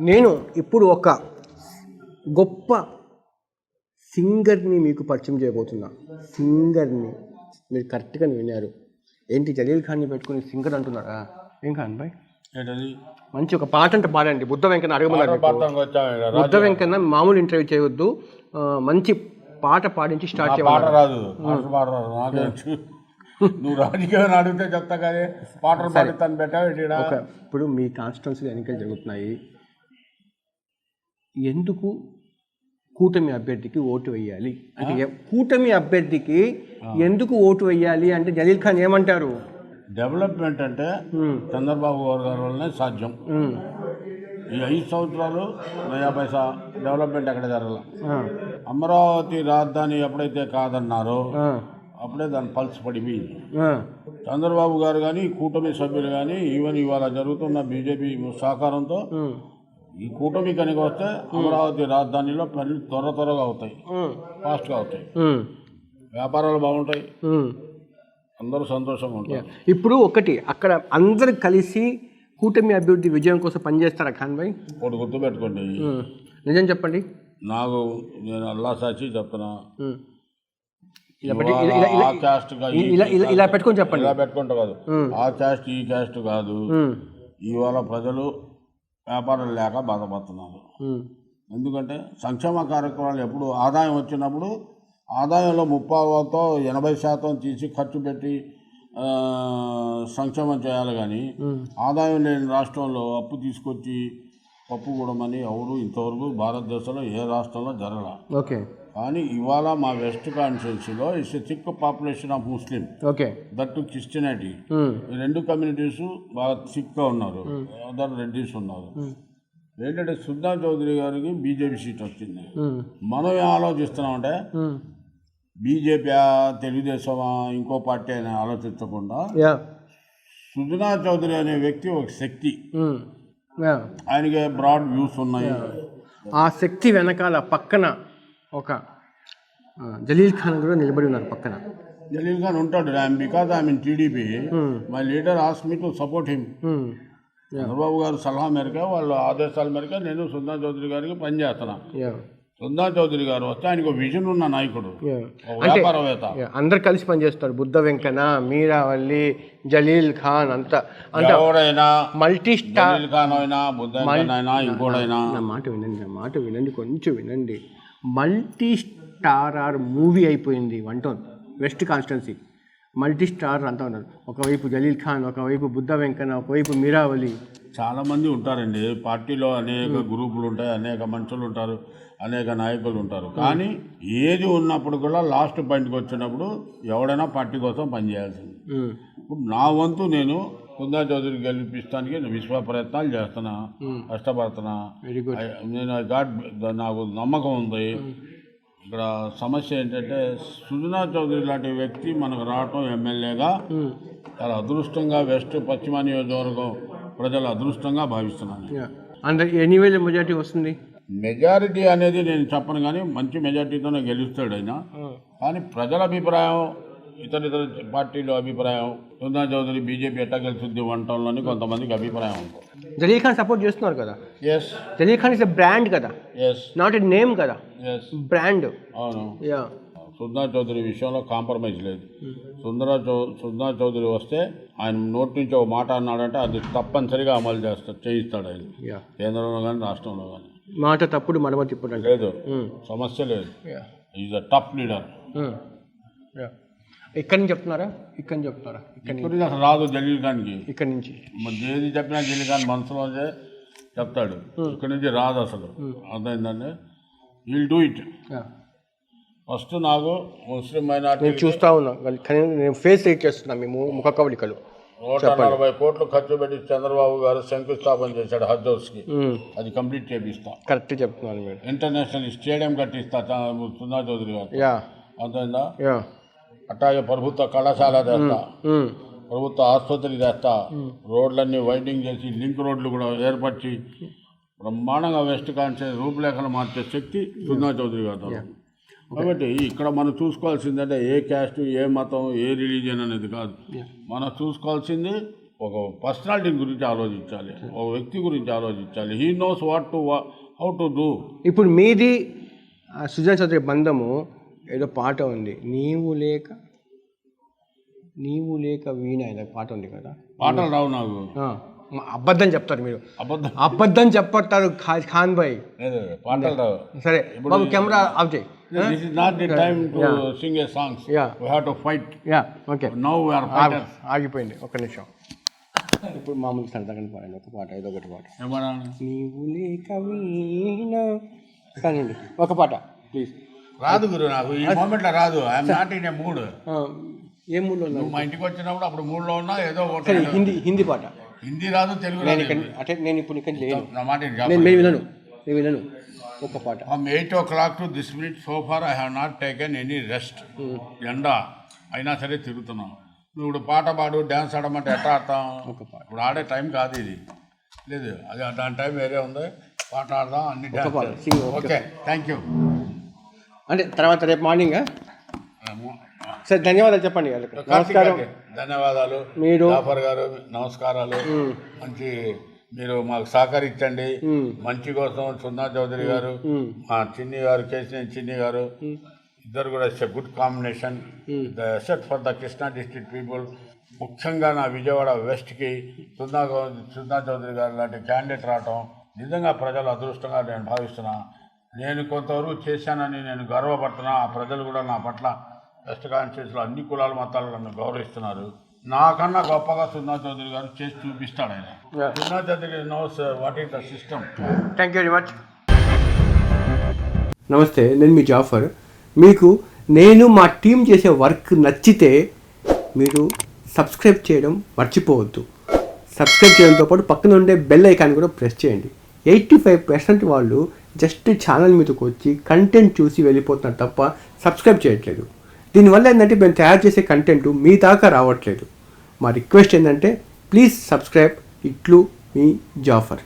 నేను ఇప్పుడు ఒక గొప్ప సింగర్ని మీకు పరిచయం చేయబోతున్నా. సింగర్ని మీరు కరెక్ట్గా విన్నారు. ఏంటి జలీల్ ఖాన్ని పెట్టుకుని సింగర్ అంటున్నారా? ఏం ఖాన్ భాయ్ ఏంటది? మంచి ఒక పాట అంటే పాడండి. బుద్ధ వెంకన్న అడగమన్నారు. బుద్ధ వెంకన్న మామూలు ఇంటర్వ్యూ చేయవద్దు, మంచి పాట పాడించి స్టార్ట్ చేయాలి. పాట రాదు, పాట రాదు నాకు. నువ్వు రాజకీయాన్ని అడిగితే చెప్తా కానీ పాటలు పాడిస్తాను పెట్టావు. ఇప్పుడు మీ కాన్స్టిట్యున్సీలో ఎన్నికలు జరుగుతున్నాయి. ఎందుకు కూటమి అభ్యర్థికి ఓటు వేయాలి అంటే, కూటమి అభ్యర్థికి ఎందుకు ఓటు వేయాలి అంటే జలీల్ ఖాన్ ఏమంటారు? డెవలప్మెంట్ అంటే చంద్రబాబు గారి వల్లనే సాధ్యం. ఈ 5 సంవత్సరాలు నయా పైసా డెవలప్మెంట్ ఎక్కడ జరగల. అమరావతి రాజధాని ఎప్పుడైతే కాదన్నారో అప్పుడే దాని పల్స్ పడిపోయింది. చంద్రబాబు గారు కానీ కూటమి సభ్యులు కానీ ఈవెన్ ఇవాళ జరుగుతున్న బీజేపీ సహకారంతో ఈ కూటమి కనుక వస్తే అమరావతి రాజధానిలో పనులు త్వరగా అవుతాయి, ఫాస్ట్గా అవుతాయి, వ్యాపారాలు బాగుంటాయి, అందరూ సంతోషంగా ఉంటారు. ఇప్పుడు ఒకటి అక్కడ అందరు కలిసి కూటమి అభివృద్ధి విజయం కోసం పనిచేస్తారా ఖాన్ భాయ్? ఒకటి గుర్తుపెట్టుకోండి, నిజం చెప్పండి. నేను అల్లా సాక్షి చెప్తున్నా, ఇలా పెట్టుకొని చెప్పండి. ఇలా పెట్టుకుంటా కాదు, ఆ క్యాస్ట్ ఈ క్యాస్ట్ కాదు. ఇవాళ ప్రజలు వ్యాపారం లేక బాధపడుతున్నారు. ఎందుకంటే సంక్షేమ కార్యక్రమాలు ఎప్పుడు ఆదాయం వచ్చినప్పుడు ఆదాయంలో 30% 80% తీసి ఖర్చు పెట్టి సంక్షేమం చేయాలి. కానీ ఆదాయం లేని రాష్ట్రంలో అప్పు తీసుకొచ్చి పప్పు కూడమని ఎవరు ఇంతవరకు భారతదేశంలో ఏ రాష్ట్రంలో జరగల. ఓకే. కానీ ఇవాళ మా వెస్ట్ కాన్స్టిట్యున్సీలో it's thick population of Muslim, that to Christianity. ఈ 2 కమ్యూనిటీస్ బాగా థిక్గా ఉన్నారు, అదర్ రెడ్డిస్ ఉన్నారు. ఏంటంటే సుల్తాన్ చౌదరి గారికి బీజేపీ సీట్ వచ్చింది. మనం ఏం ఆలోచిస్తున్నామంటే బీజేపీ తెలుగుదేశమా ఇంకో పార్టీ అని ఆలోచించకుండా సుల్తాన్ చౌదరి అనే వ్యక్తి ఒక శక్తి, ఆయనకి బ్రాడ్ వ్యూస్ ఉన్నాయి. ఆ శక్తి వెనకాల పక్కన ఒక జలీల్ ఖాన్ కూడా నిలబడి ఉన్నారు. పక్కన జలీల్ ఖాన్ ఉంటాడు. Because I mean TDP, my leader ask me to support him. Chandrababu గారు సలహా మేరకు, వాళ్ళ ఆదేశాల మేరకు నేను సుల్తాన్ చౌదరి గారికి పనిచేస్తున్నా. సుల్తాన్ చౌదరి గారు వస్తే ఆయనకు విజన్ ఉన్న నాయకుడు, వ్యాపారవేత్త. అందరు కలిసి పనిచేస్తారు. బుద్ధ వెంకన్న, మీరావల్లి, జలీల్ ఖాన్ అంతా ఎవరైనా మల్టీ స్టార్ ఖాన్ అయినా బుద్ధ వెంకన్న అయినా ఇంకోడైనా. నా మాట వినండి, కొంచెం వినండి. మల్టీ స్టార్ మూవీ అయిపోయింది వంటోన్ వెస్ట్ కాన్స్టిట్యున్సీ. మల్టీ స్టార్ అంతా ఉన్నారు. ఒకవైపు జలీల్ ఖాన్, ఒకవైపు బుద్ధ వెంకన్న, ఒకవైపు మీరావలి. చాలామంది ఉంటారండి పార్టీలో. అనేక గ్రూపులు ఉంటాయి, అనేక మనుషులు ఉంటారు, అనేక నాయకులు ఉంటారు. కానీ ఏది ఉన్నప్పుడు కూడా లాస్ట్ పాయింట్కి వచ్చినప్పుడు ఎవడైనా పార్టీ కోసం పనిచేయాల్సింది. ఇప్పుడు నా వంతు నేను సుల్తాన్ చౌదరి గెలిపిస్తానికి విశ్వ ప్రయత్నాలు చేస్తున్నా, కష్టపడుతున్నా. నేను నాకు నమ్మకం ఉంది. ఇక్కడ సమస్య ఏంటంటే సుల్తాన్ చౌదరి లాంటి వ్యక్తి మనకు రావటం ఎమ్మెల్యేగా చాలా అదృష్టంగా వెస్ట్ పశ్చిమ నియోజకవర్గం ప్రజలు అదృష్టంగా భావిస్తున్నాను. ఎన్ని వేల మెజార్టీ వస్తుంది? మెజారిటీ అనేది నేను చెప్పను, కానీ మంచి మెజార్టీతోనే గెలుస్తాడు ఆయన. కానీ ప్రజల అభిప్రాయం, ఇతర పార్టీల అభిప్రాయం, సుల్తాన్ చౌదరి బీజేపీ ఎట్టా గెలుస్తుంది వంటంలోని కొంతమందికి అభిప్రాయం ఉంటుంది. జలీల్ ఖాన్ సపోర్ట్ చేస్తున్నారు కదా. Yes, Jaleel Khan is a brand కదా. ఎస్, నాట్ ఎ నేమ్ కదా. Yes, brand. అవును. సుల్తాన్ చౌదరి విషయంలో కాంప్రమైజ్ లేదు. సుల్తాన్ చౌదరి వస్తే ఆయన నోటి నుంచి ఒక మాట అన్నాడంటే అది తప్పనిసరిగా అమలు చేయిస్తాడు ఆయన, కేంద్రంలో కానీ రాష్ట్రంలో కానీ. మాట తప్పుడు మడమ తిప్పుడు లేదు, సమస్య లేదు. Is a tough leader. ఇక్కడి నుంచి చెప్తున్నారా? ఇక్కడ నుంచి అసలు రాదు జలీల్ ఖాన్కి. ఇక్కడి నుంచి ఏది చెప్పినా జలీల్ ఖాన్ మనసులో చెప్తాడు, ఇక్కడి నుంచి రాదు అసలు. అర్థమైందండి, విల్ డూ ఇట్. ఫస్ట్ నాకు ముస్లిం మైనార్టీ చూస్తా ఉన్నా, నేను ఫేస్ రీడ్ చేస్తున్నా. మేము ముఖ కవళికలు 140 కోట్లు ఖర్చు పెట్టి చంద్రబాబు గారు శంకుస్థాపన చేశాడు హజ్ హౌస్కి. అది కంప్లీట్ చేపిస్తా. కరెక్ట్ చెప్తున్నాను మీరు. ఇంటర్నేషనల్ స్టేడియం కట్టిస్తా సుల్తాన్ చౌదరి గారు. అర్థమైందా? అట్లాగే ప్రభుత్వ కళాశాల తెస్తా, ప్రభుత్వ ఆసుపత్రి తెస్తా, రోడ్లన్నీ వైండింగ్ చేసి లింక్ రోడ్లు కూడా ఏర్పరిచి బ్రహ్మాండంగా వెస్ట్ కాన్స్టిట్యున్సీ రూపురేఖలు మార్చే శక్తి సుల్తాన్ చౌదరి గారు. కాబట్టి ఇక్కడ మనం చూసుకోవాల్సిందంటే ఏ క్యాస్ట్, ఏ మతం, ఏ రిలీజియన్ అనేది కాదు. మనం చూసుకోవాల్సింది ఒక పర్సనాలిటీ గురించి ఆలోచించాలి, ఒక వ్యక్తి గురించి ఆలోచించాలి. He knows how to do. ఇప్పుడు మీది సుజనా చౌదరి బంధము ఏదో పాట ఉంది, నీవు లేక వీణ ఏదో పాట ఉంది కదా. పాటలు రావు నాకు. అబద్ధం చెప్తారు మీరు, అబద్ధం చెప్పారు ఖాన్ భాయ్. పాటలు రావు. సరే బాబు కెమెరా ఆఫ్ చేయి. This is not the time to sing a songs. We have to fight. Okay. Now we are fighters. ఆగిపోయింది ఒక్క నిమిషం. ఇప్పుడు మామూలు సరదాగా పాడండి ఒక పాట, ఏదో ఒకటి పాట. నీవు లేక వీణ కానండి ఒక పాట ప్లీజ్. రాదు గురు, నాకు ఈ మూమెంట్ లో రాదు. I'm not in a mood. ఏ మూడ్లో ఉన్నావు? మా ఇంటికి వచ్చినప్పుడు అప్పుడు మూడ్లో ఉన్నా ఏదో ఒకటి. హిందీ పాట. హిందీ రాదు, తెలుగు రాదు. అంటే నేను ఇప్పుడు ఇక్కడ లేను, నా మాట నేను వినను ఒక పాట. From 8 o'clock to this minute so far I have not taken any rest. ఎండ అయినా సరే తిరుగుతున్నాం. నువ్వు ఇప్పుడు పాట పాడు, డ్యాన్స్ ఆడమంటే ఎట్లా ఆడతాం? ఇప్పుడు ఆడే టైం కాదు ఇది. లేదు, అది దాని టైం వేరే ఉంది. పాట ఆడదాం, అన్ని డ్యాన్స్. Okay, thank you. అంటే తర్వాత రేపు మార్నింగ్. సరే, ధన్యవాదాలు చెప్పండి. నమస్కారం. ధన్యవాదాలు మీరు జాఫర్ గారు, నమస్కారాలు. మంచి మీరు మాకు సహకరించండి. మంచి కోసం సున్నా చౌదరి గారు, మా చిన్ని గారు, కేసీఎన్ చిన్ని గారు, ఇద్దరు కూడా it's a good combination. The asset for the Krishna district people. ముఖ్యంగా నా విజయవాడ వెస్ట్కి సున్నా చౌదరి గారు లాంటి క్యాండిడేట్ రావటం నిజంగా ప్రజల అదృష్టంగా నేను భావిస్తున్నా. నేను కొంతవరకు చేశానని నేను గర్వపడుతున్నా. ఆ ప్రజలు కూడా నా పట్ల వెస్ట్ కాన్స్టిట్యూన్సీలో అన్ని కులాల మతాలు నన్ను గౌరవిస్తున్నారు. నాకన్నా గొప్పగా సున్నా చౌదరి గారు చేసి చూపిస్తాడు ఆయన. సున్నా Chaudhary knows what is the system. Thank you very much. నమస్తే, నేను మీ జాఫర్. మీకు నేను మా టీం చేసే వర్క్ నచ్చితే మీరు సబ్స్క్రైబ్ చేయడం మర్చిపోవద్దు. సబ్స్క్రైబ్ చేయడంతో పాటు పక్కన ఉండే బెల్ ఐకాన్ కూడా ప్రెస్ చేయండి. 85% వాళ్ళు జస్ట్ ఛానల్ మీదకి వచ్చి కంటెంట్ చూసి వెళ్ళిపోతున్నారు తప్ప సబ్స్క్రైబ్ చేయట్లేదు. దీనివల్ల ఏంటంటే మేము తయారు చేసే కంటెంట్ మీ దాకా రావట్లేదు. మా రిక్వెస్ట్ ఏంటంటే ప్లీజ్ సబ్స్క్రైబ్. ఇట్లు మీ జాఫర్.